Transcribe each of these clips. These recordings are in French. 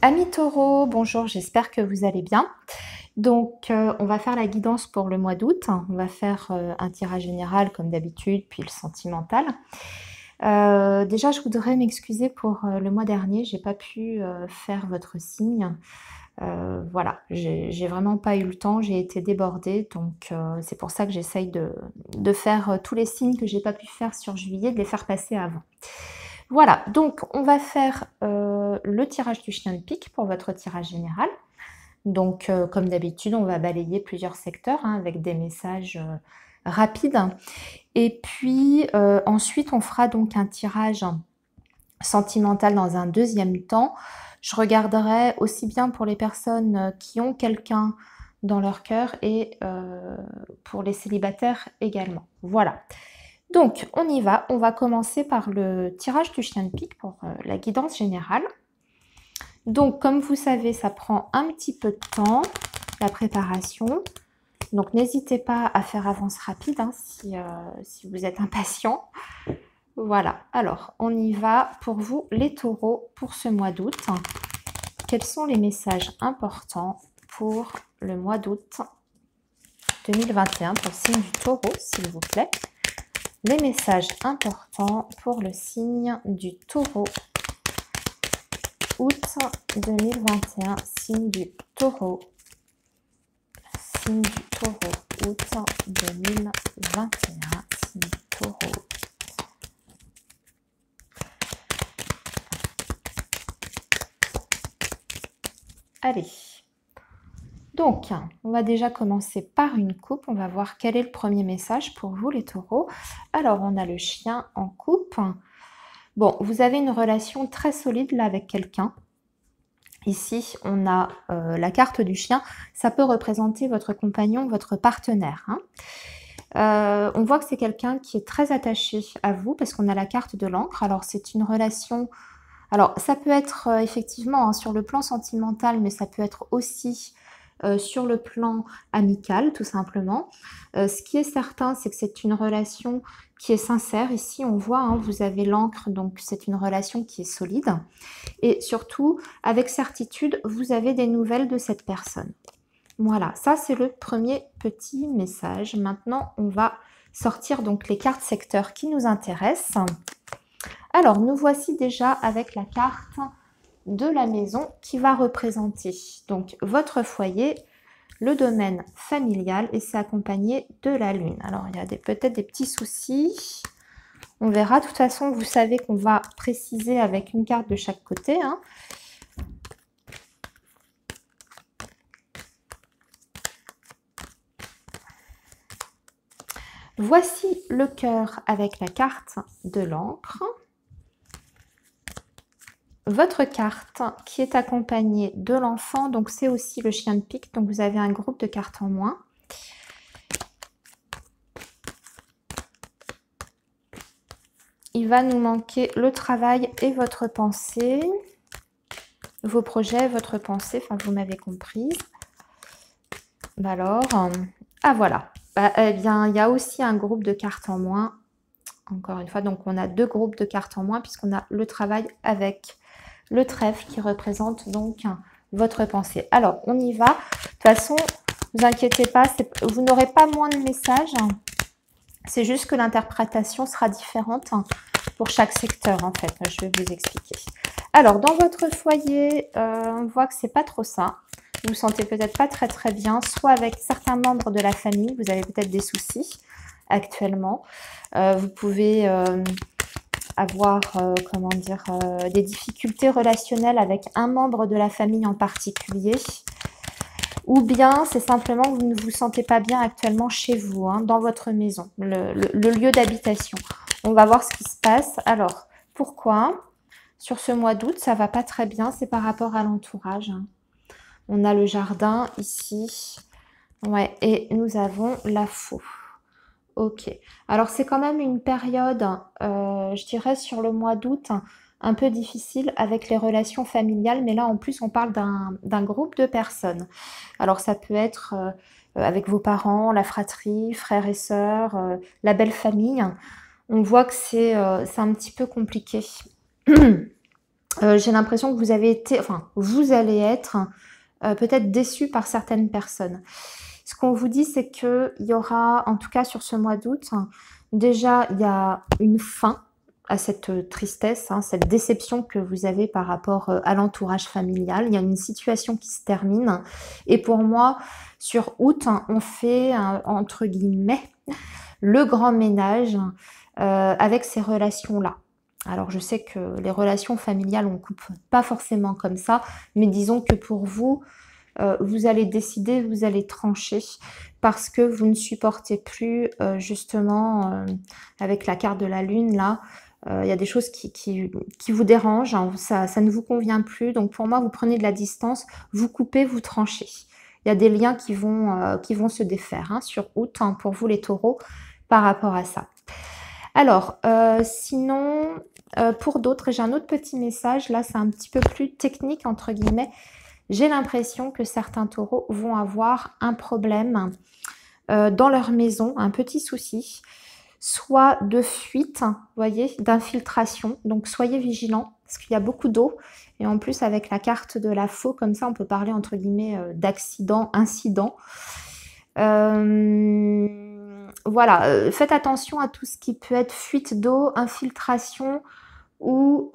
Amis taureaux, bonjour, j'espère que vous allez bien. Donc, on va faire la guidance pour le mois d'août. On va faire un tirage général comme d'habitude, puis le sentimental. Déjà, je voudrais m'excuser pour le mois dernier. J'ai pas pu faire votre signe. Voilà, j'ai vraiment pas eu le temps. J'ai été débordée, donc c'est pour ça que j'essaye de faire tous les signes que j'ai pas pu faire sur juillet, de les faire passer avant. Voilà, donc on va faire le tirage du chien de pique pour votre tirage général. Donc, comme d'habitude, on va balayer plusieurs secteurs hein, avec des messages rapides. Et puis, ensuite, on fera donc un tirage sentimental dans un deuxième temps. Je regarderai aussi bien pour les personnes qui ont quelqu'un dans leur cœur et pour les célibataires également. Voilà. Donc, on y va. On va commencer par le tirage du chien de pique pour la guidance générale. Donc, comme vous savez, ça prend un petit peu de temps, la préparation. Donc, n'hésitez pas à faire avance rapide hein, si vous êtes impatient. Voilà. Alors, on y va pour vous, les taureaux, pour ce mois d'août. Quels sont les messages importants pour le mois d'août 2021 pour le signe du taureau, s'il vous plaît? Les messages importants pour le signe du taureau. Août 2021, signe du taureau. Signe du taureau, août 2021, signe du taureau. Allez. Donc, on va déjà commencer par une coupe. On va voir quel est le premier message pour vous, les taureaux. Alors, on a le chien en coupe. Bon, vous avez une relation très solide là avec quelqu'un. Ici, on a la carte du chien. Ça peut représenter votre compagnon, votre partenaire. Hein. On voit que c'est quelqu'un qui est très attaché à vous parce qu'on a la carte de l'encre. Alors, c'est une relation... Alors, ça peut être effectivement hein, sur le plan sentimental, mais ça peut être aussi... sur le plan amical, tout simplement. Ce qui est certain, c'est que c'est une relation qui est sincère. Ici, on voit, hein, vous avez l'encre, donc c'est une relation qui est solide. Et surtout, avec certitude, vous avez des nouvelles de cette personne. Voilà, ça c'est le premier petit message. Maintenant, on va sortir donc les cartes secteurs qui nous intéressent. Alors, nous voici déjà avec la carte de la maison qui va représenter donc votre foyer, le domaine familial et c'est accompagné de la lune. Alors il y a peut-être des petits soucis, on verra. De toute façon, vous savez qu'on va préciser avec une carte de chaque côté. Hein. Voici le cœur avec la carte de l'encre. Votre carte qui est accompagnée de l'enfant, donc c'est aussi le chien de pique, donc vous avez un groupe de cartes en moins. Il va nous manquer le travail et votre pensée, vos projets, votre pensée, enfin vous m'avez compris. Alors, ah voilà, eh bien il y a aussi un groupe de cartes en moins, encore une fois, donc on a deux groupes de cartes en moins puisqu'on a le travail avec le trèfle qui représente donc votre pensée. Alors, on y va. De toute façon, ne vous inquiétez pas, vous n'aurez pas moins de messages. C'est juste que l'interprétation sera différente pour chaque secteur, en fait. Je vais vous expliquer. Alors, dans votre foyer, on voit que c'est pas trop ça. Vous vous sentez peut-être pas très très bien, soit avec certains membres de la famille, vous avez peut-être des soucis actuellement. Vous pouvez... avoir comment dire, des difficultés relationnelles avec un membre de la famille en particulier, ou bien c'est simplement que vous ne vous sentez pas bien actuellement chez vous, hein, dans votre maison, le lieu d'habitation. On va voir ce qui se passe. Alors, pourquoi sur ce mois d'août, ça va pas très bien? C'est par rapport à l'entourage. Hein. On a le jardin ici, ouais, et nous avons la faux. Ok, alors c'est quand même une période, je dirais sur le mois d'août, un peu difficile avec les relations familiales, mais là en plus on parle d'un groupe de personnes. Alors ça peut être avec vos parents, la fratrie, frères et sœurs, la belle famille. On voit que c'est un petit peu compliqué. j'ai l'impression que vous avez été, enfin, vous allez être peut-être déçu par certaines personnes. Ce qu'on vous dit, c'est qu'il y aura, en tout cas sur ce mois d'août, déjà, il y a une fin à cette tristesse, hein, cette déception que vous avez par rapport à l'entourage familial. Il y a une situation qui se termine. Et pour moi, sur août, on fait, entre guillemets, le grand ménage avec ces relations-là. Alors, je sais que les relations familiales, on ne coupe pas forcément comme ça, mais disons que pour vous, vous allez décider, vous allez trancher parce que vous ne supportez plus justement avec la carte de la lune là, il y a des choses qui vous dérangent, hein, ça ne vous convient plus. Donc pour moi, vous prenez de la distance, vous coupez, vous tranchez. Il y a des liens qui vont se défaire hein, sur août hein, pour vous les taureaux par rapport à ça. Alors, sinon, pour d'autres, j'ai un autre petit message. Là, c'est un petit peu plus technique, entre guillemets. J'ai l'impression que certains taureaux vont avoir un problème dans leur maison, un petit souci, soit de fuite, vous voyez, d'infiltration. Donc, soyez vigilants, parce qu'il y a beaucoup d'eau. Et en plus, avec la carte de la faux, comme ça, on peut parler, entre guillemets, d'accident, incident. Voilà, faites attention à tout ce qui peut être fuite d'eau, infiltration ou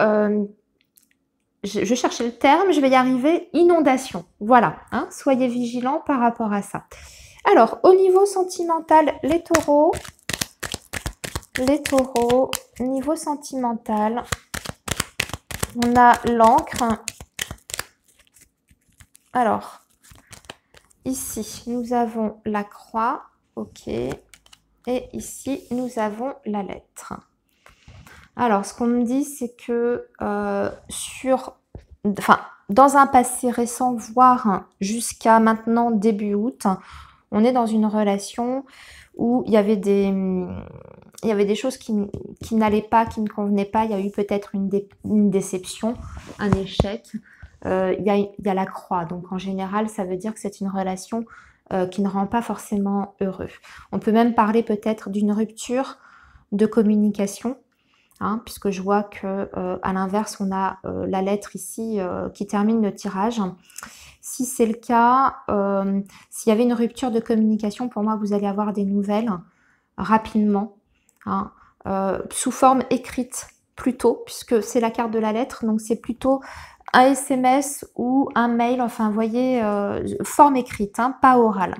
je cherchais le terme, je vais y arriver, inondation. Voilà, hein, soyez vigilants par rapport à ça. Alors, au niveau sentimental, les taureaux, niveau sentimental, on a l'encre. Alors, ici, nous avons la croix, ok, et ici, nous avons la lettre. Alors, ce qu'on me dit, c'est que dans un passé récent, voire jusqu'à maintenant, début août, on est dans une relation où il y avait des choses qui n'allaient pas, qui ne convenaient pas. Il y a eu peut-être une déception, un échec. Il y a la croix. Donc, en général, ça veut dire que c'est une relation qui ne rend pas forcément heureux. On peut même parler peut-être d'une rupture de communication. Hein, puisque je vois que à l'inverse on a la lettre ici qui termine le tirage. Si c'est le cas, s'il y avait une rupture de communication, pour moi vous allez avoir des nouvelles rapidement, hein, sous forme écrite plutôt, puisque c'est la carte de la lettre, donc c'est plutôt un SMS ou un mail, enfin vous voyez, forme écrite, hein, pas orale.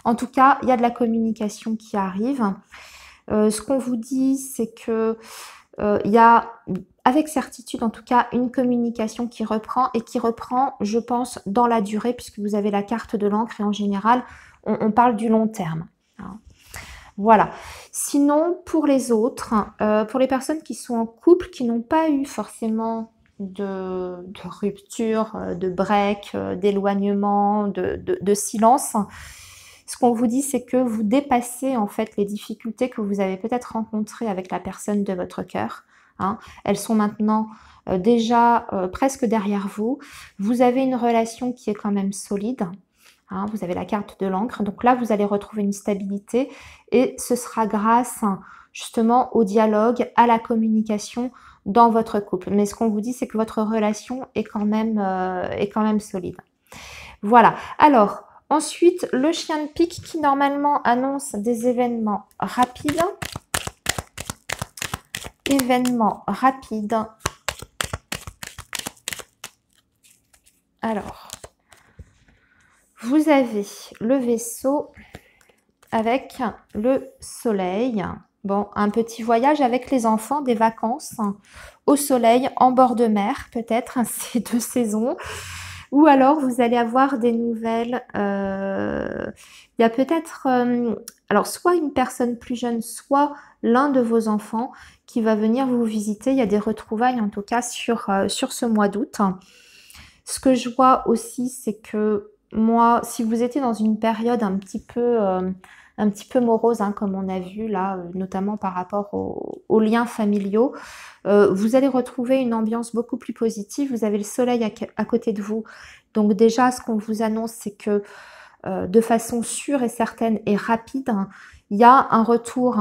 En tout cas, il y a de la communication qui arrive. Ce qu'on vous dit, c'est que il y a avec certitude en tout cas une communication qui reprend et qui reprend, je pense, dans la durée, puisque vous avez la carte de l'encre et en général, on parle du long terme. Hein. Voilà. Sinon, pour les autres, pour les personnes qui sont en couple, qui n'ont pas eu forcément de rupture, de break, d'éloignement, de silence, ce qu'on vous dit, c'est que vous dépassez en fait les difficultés que vous avez peut-être rencontrées avec la personne de votre cœur. Hein. Elles sont maintenant déjà presque derrière vous. Vous avez une relation qui est quand même solide. Hein. Vous avez la carte de l'encre. Donc là, vous allez retrouver une stabilité et ce sera grâce justement au dialogue, à la communication dans votre couple. Mais ce qu'on vous dit, c'est que votre relation est quand même solide. Voilà. Alors, ensuite, le chien de pique qui normalement annonce des événements rapides. Événements rapides. Alors, vous avez le vaisseau avec le soleil. Bon, un petit voyage avec les enfants, des vacances au soleil, en bord de mer peut-être, ces deux saisons. Ou alors, vous allez avoir des nouvelles. Il y a peut-être, alors soit une personne plus jeune, soit l'un de vos enfants qui va venir vous visiter. Il y a des retrouvailles en tout cas sur ce mois d'août. Ce que je vois aussi, c'est que moi, si vous étiez dans une période un petit peu morose, hein, comme on a vu là, notamment par rapport aux liens familiaux, vous allez retrouver une ambiance beaucoup plus positive. Vous avez le soleil à côté de vous. Donc déjà, ce qu'on vous annonce, c'est que de façon sûre et certaine et rapide, hein, il y a un retour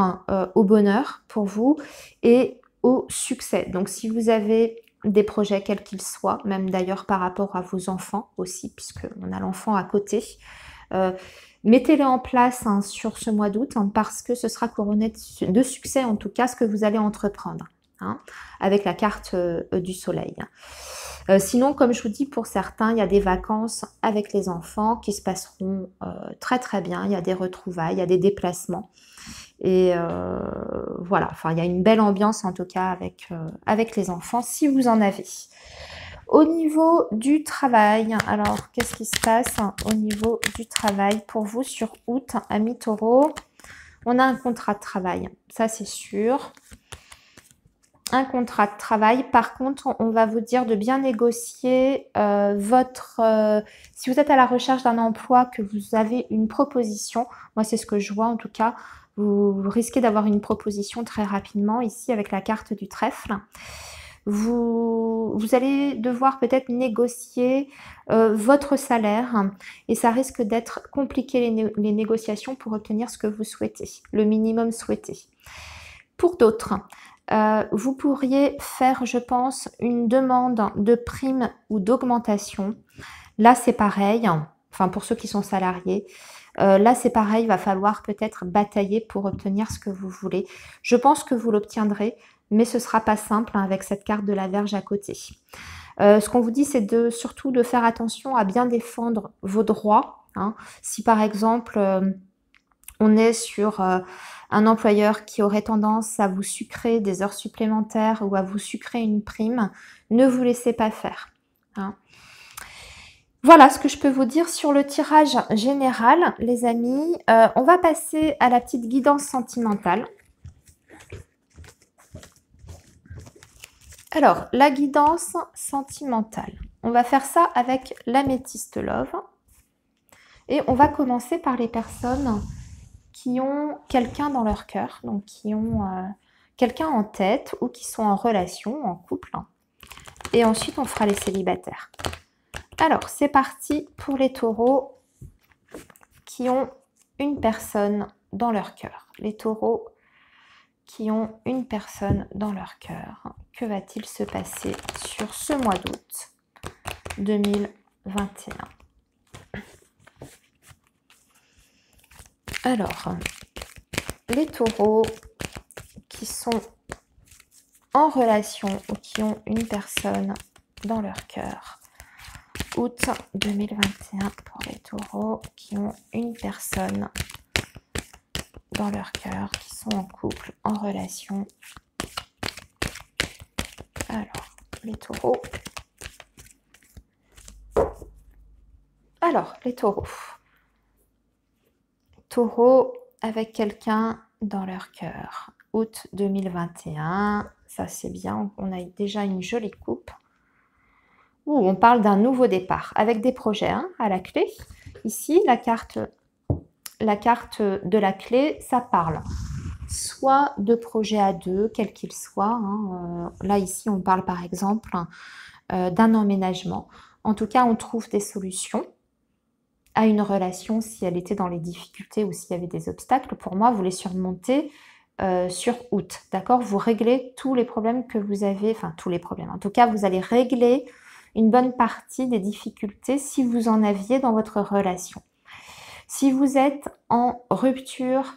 au bonheur pour vous et au succès. Donc si vous avez des projets quels qu'ils soient, même d'ailleurs par rapport à vos enfants aussi, puisqu'on a l'enfant à côté. Mettez-les en place hein, sur ce mois d'août hein, parce que ce sera couronné de succès en tout cas ce que vous allez entreprendre hein, avec la carte du soleil. Sinon, comme je vous dis, pour certains, il y a des vacances avec les enfants qui se passeront très très bien. Il y a des retrouvailles, il y a des déplacements. Et voilà, enfin, il y a une belle ambiance en tout cas avec les enfants si vous en avez. Au niveau du travail, alors qu'est-ce qui se passe au niveau du travail pour vous sur août, amis taureau? On a un contrat de travail, ça c'est sûr. Un contrat de travail. Par contre, on va vous dire de bien négocier si vous êtes à la recherche d'un emploi, que vous avez une proposition, moi c'est ce que je vois en tout cas, vous risquez d'avoir une proposition très rapidement ici avec la carte du trèfle. Vous allez devoir peut-être négocier votre salaire et ça risque d'être compliqué les négociations pour obtenir ce que vous souhaitez, le minimum souhaité. Pour d'autres, vous pourriez faire, je pense, une demande de prime ou d'augmentation. Là, c'est pareil, enfin pour ceux qui sont salariés. Là, c'est pareil, il va falloir peut-être batailler pour obtenir ce que vous voulez. Je pense que vous l'obtiendrez, mais ce ne sera pas simple hein, avec cette carte de la Vierge à côté. Ce qu'on vous dit, c'est surtout de faire attention à bien défendre vos droits. Hein. Si par exemple, on est sur un employeur qui aurait tendance à vous sucrer des heures supplémentaires ou à vous sucrer une prime, ne vous laissez pas faire. Hein. Voilà ce que je peux vous dire sur le tirage général, les amis. On va passer à la petite guidance sentimentale. Alors, la guidance sentimentale. On va faire ça avec l'améthyste love. Et on va commencer par les personnes qui ont quelqu'un dans leur cœur, donc qui ont quelqu'un en tête ou qui sont en relation, en couple. Et ensuite, on fera les célibataires. Alors, c'est parti pour les taureaux qui ont une personne dans leur cœur. Les taureaux qui ont une personne dans leur cœur. Que va-t-il se passer sur ce mois d'août 2021? Alors, les taureaux qui sont en relation ou qui ont une personne dans leur cœur. Août 2021 pour les taureaux qui ont une personne dans leur cœur, qui sont en couple, en relation. Alors, les taureaux. Alors, les taureaux. Taureaux avec quelqu'un dans leur cœur. Août 2021, ça c'est bien, on a déjà une jolie coupe. Où on parle d'un nouveau départ avec des projets hein, à la clé. Ici, la carte de la clé, ça parle soit de projets à deux, quels qu'ils soient. Hein. Là, ici, on parle par exemple d'un emménagement. En tout cas, on trouve des solutions à une relation si elle était dans les difficultés ou s'il y avait des obstacles. Pour moi, vous les surmontez sur août. D'accord? Vous réglez tous les problèmes que vous avez, enfin tous les problèmes. En tout cas, vous allez régler une bonne partie des difficultés si vous en aviez dans votre relation. Si vous êtes en rupture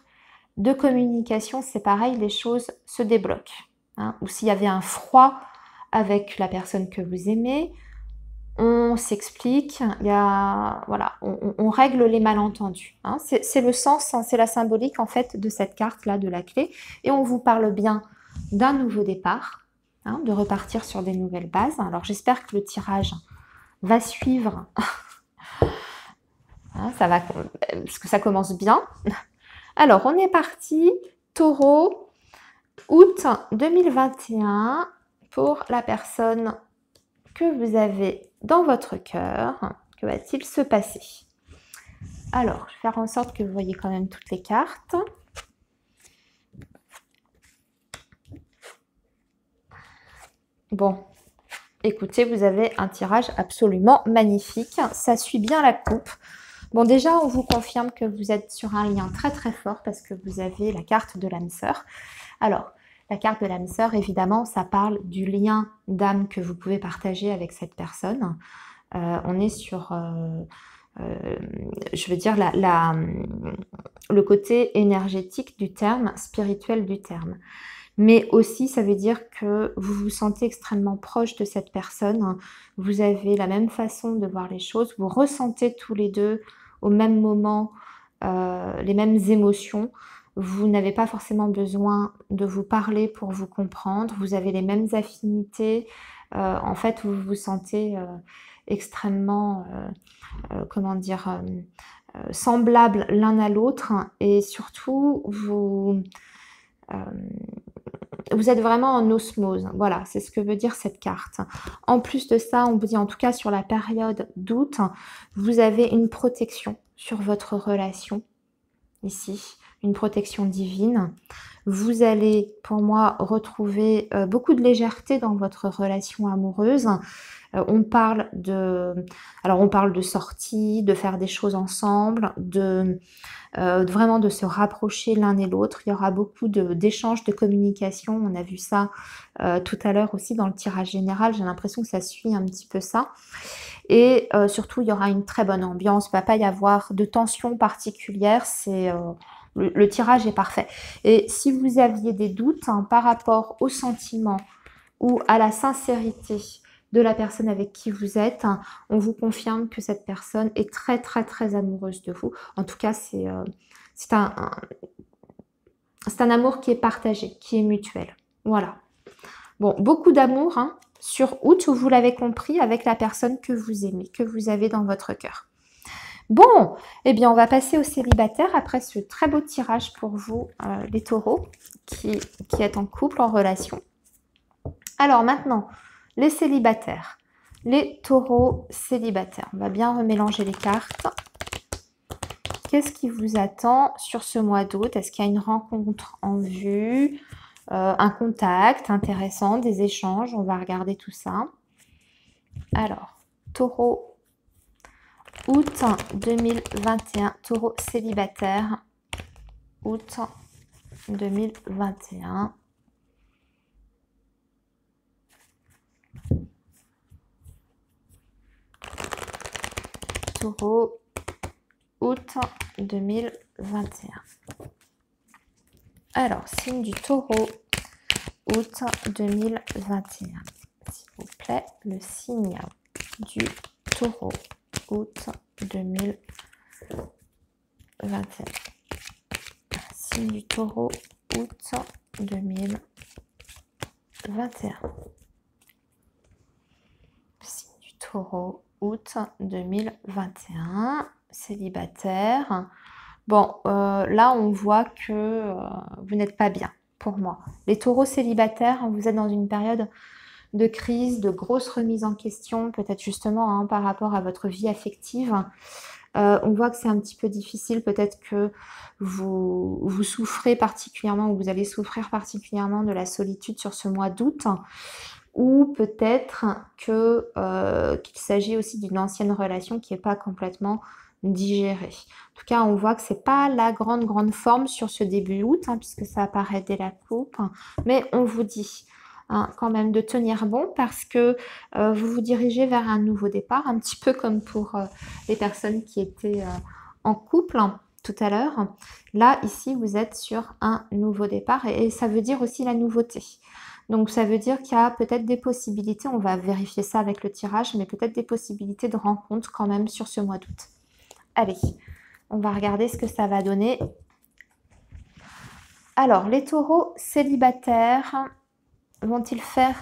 de communication, c'est pareil, les choses se débloquent. Hein. Ou s'il y avait un froid avec la personne que vous aimez, on s'explique, voilà, on règle les malentendus. Hein. C'est le sens, hein, c'est la symbolique en fait de cette carte-là, de la clé. Et on vous parle bien d'un nouveau départ, hein, de repartir sur des nouvelles bases. Alors j'espère que le tirage va suivre. Hein, ça va, parce que ça commence bien. Alors, on est parti. Taureau, août 2021 pour la personne que vous avez dans votre cœur. Que va-t-il se passer? Alors, je vais faire en sorte que vous voyez quand même toutes les cartes. Bon, écoutez, vous avez un tirage absolument magnifique. Ça suit bien la coupe. Bon, déjà, on vous confirme que vous êtes sur un lien très très fort parce que vous avez la carte de l'âme sœur. Alors, La carte de l'âme sœur, évidemment, ça parle du lien d'âme que vous pouvez partager avec cette personne. On est sur, je veux dire, le côté énergétique du terme, spirituel du terme. Mais aussi, ça veut dire que vous vous sentez extrêmement proche de cette personne. Vous avez la même façon de voir les choses. Vous ressentez tous les deux au même moment les mêmes émotions. Vous n'avez pas forcément besoin de vous parler pour vous comprendre. Vous avez les mêmes affinités. En fait, vous vous sentez extrêmement, comment dire, semblables l'un à l'autre. Et surtout, vous êtes vraiment en osmose. Voilà, c'est ce que veut dire cette carte. En plus de ça, on vous dit en tout cas sur la période d'août, vous avez une protection sur votre relation. Ici, une protection divine. Vous allez, pour moi, retrouver beaucoup de légèreté dans votre relation amoureuse. On parle de sortie, de faire des choses ensemble, vraiment de se rapprocher l'un et l'autre. Il y aura beaucoup d'échanges, de communication. On a vu ça tout à l'heure aussi dans le tirage général. J'ai l'impression que ça suit un petit peu ça. Et surtout, il y aura une très bonne ambiance. Il ne va pas y avoir de tension particulière. Le tirage est parfait. Et si vous aviez des doutes par rapport aux sentiments ou à la sincérité de la personne avec qui vous êtes, on vous confirme que cette personne est très très très amoureuse de vous. En tout cas, c'est un amour qui est partagé, qui est mutuel. Voilà. Bon, beaucoup d'amour sur août, vous l'avez compris, avec la personne que vous aimez, que vous avez dans votre cœur. Bon, eh bien, on va passer aux célibataires après ce très beau tirage pour vous, les taureaux, qui êtes en couple, en relation. Alors maintenant, les célibataires. Les taureaux célibataires. On va bien remélanger les cartes. Qu'est-ce qui vous attend sur ce mois d'août? Est-ce qu'il y a une rencontre en vue? Un contact intéressant, des échanges? On va regarder tout ça. Alors, taureau, août 2021, taureau célibataire, août 2021. Taureau, août 2021. Alors, signe du taureau, août 2021. S'il vous plaît, le signe du taureau, août 2021. Signe du taureau, août 2021. Signe du taureau, août 2021. Célibataire. Bon, là, on voit que vous n'êtes pas bien, pour moi. Les taureaux célibataires, vous êtes dans une période de crise, de grosse remise en question, peut-être justement par rapport à votre vie affective. On voit que c'est un petit peu difficile, peut-être que vous souffrez particulièrement, ou vous allez souffrir particulièrement de la solitude sur ce mois d'août, ou peut-être qu'il s'agit aussi d'une ancienne relation qui n'est pas complètement digérée. En tout cas, on voit que c'est pas la grande forme sur ce début août, puisque ça apparaît dès la coupe, mais on vous dit quand même de tenir bon, parce que vous vous dirigez vers un nouveau départ, un petit peu comme pour les personnes qui étaient en couple tout à l'heure. Là, ici, vous êtes sur un nouveau départ, et ça veut dire aussi la nouveauté. Donc, ça veut dire qu'il y a peut-être des possibilités, on va vérifier ça avec le tirage, mais peut-être des possibilités de rencontre quand même sur ce mois d'août. Allez, on va regarder ce que ça va donner. Alors, les taureaux célibataires vont-ils faire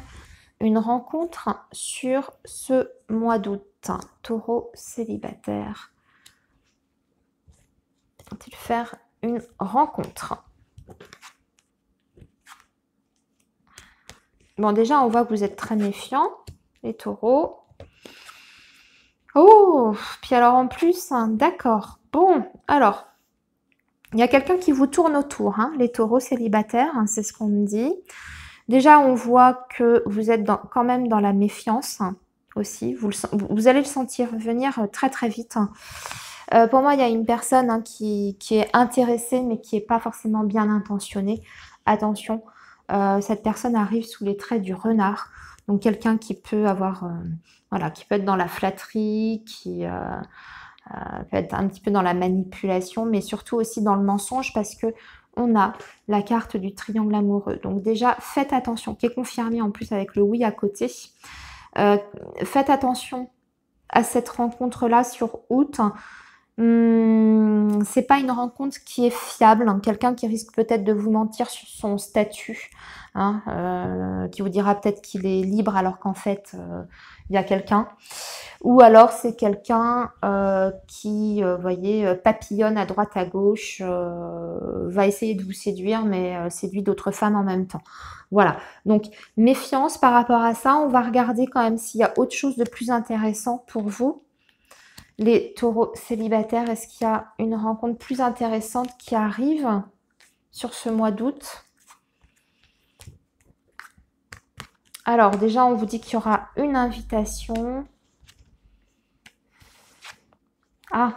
une rencontre sur ce mois d'août? Taureau célibataire. Vont-ils faire une rencontre? Bon, déjà, on voit que vous êtes très méfiants, les taureaux. Oh, puis alors en plus, d'accord. Bon, alors, il y a quelqu'un qui vous tourne autour, les taureaux célibataires, c'est ce qu'on me dit. Déjà, on voit que vous êtes quand même dans la méfiance aussi. Vous allez le sentir venir très très vite. Pour moi, il y a une personne qui est intéressée, mais qui n'est pas forcément bien intentionnée. Attention, Cette personne arrive sous les traits du renard. Donc quelqu'un qui peut avoir, voilà, qui peut être dans la flatterie, qui peut être un petit peu dans la manipulation, mais surtout aussi dans le mensonge parce que on a la carte du triangle amoureux. Donc déjà, faites attention, qui est confirmé en plus avec le oui à côté. Faites attention à cette rencontre-là sur août. C'est pas une rencontre qui est fiable, hein. Quelqu'un qui risque peut-être de vous mentir sur son statut, hein, qui vous dira peut-être qu'il est libre alors qu'en fait il y a quelqu'un. Ou alors c'est quelqu'un qui, voyez, papillonne à droite à gauche, va essayer de vous séduire, mais séduit d'autres femmes en même temps. Voilà, donc méfiance par rapport à ça. On va regarder quand même s'il y a autre chose de plus intéressant pour vous. Les taureaux célibataires, est-ce qu'il y a une rencontre plus intéressante qui arrive sur ce mois d'août? Alors déjà, on vous dit qu'il y aura une invitation. Ah,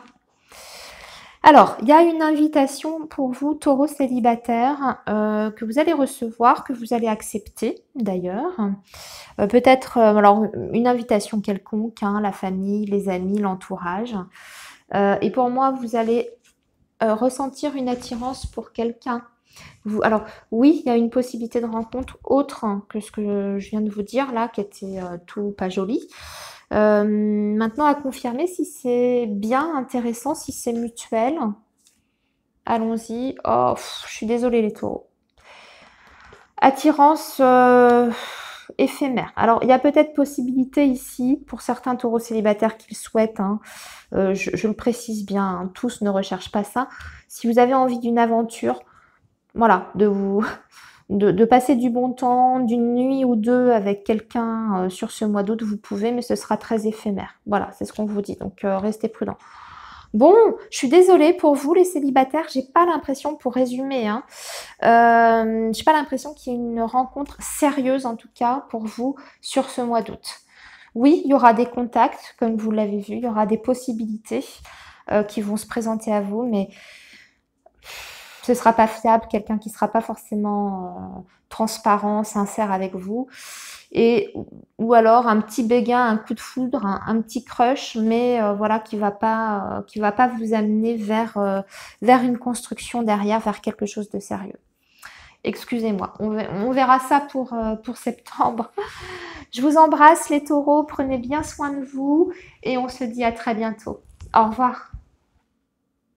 alors, il y a une invitation pour vous, taureau célibataire, que vous allez recevoir, que vous allez accepter d'ailleurs. Peut-être, alors, une invitation quelconque, hein, la famille, les amis, l'entourage. Et pour moi, vous allez ressentir une attirance pour quelqu'un. Alors, oui, il y a une possibilité de rencontre autre que ce que je viens de vous dire là, qui était tout pas joli. Maintenant, à confirmer si c'est bien intéressant, si c'est mutuel. Allons-y. Oh, je suis désolée les taureaux. Attirance éphémère. Alors, il y a peut-être possibilité ici, pour certains taureaux célibataires qui le souhaitent, hein, je le précise bien, hein, tous ne recherchent pas ça. Si vous avez envie d'une aventure, voilà, de passer du bon temps, d'une nuit ou deux avec quelqu'un sur ce mois d'août, vous pouvez, mais ce sera très éphémère. Voilà, c'est ce qu'on vous dit, donc restez prudents. Bon, je suis désolée pour vous les célibataires, j'ai pas l'impression, pour résumer, hein, j'ai pas l'impression qu'il y ait une rencontre sérieuse en tout cas pour vous sur ce mois d'août. Oui, il y aura des contacts, comme vous l'avez vu, il y aura des possibilités qui vont se présenter à vous, mais ce ne sera pas fiable, quelqu'un qui ne sera pas forcément transparent, sincère avec vous. Ou alors un petit béguin, un coup de foudre, un petit crush, mais voilà, qui va pas vous amener vers une construction derrière, vers quelque chose de sérieux. Excusez-moi, on verra ça pour septembre. Je vous embrasse les taureaux, prenez bien soin de vous et on se dit à très bientôt. Au revoir.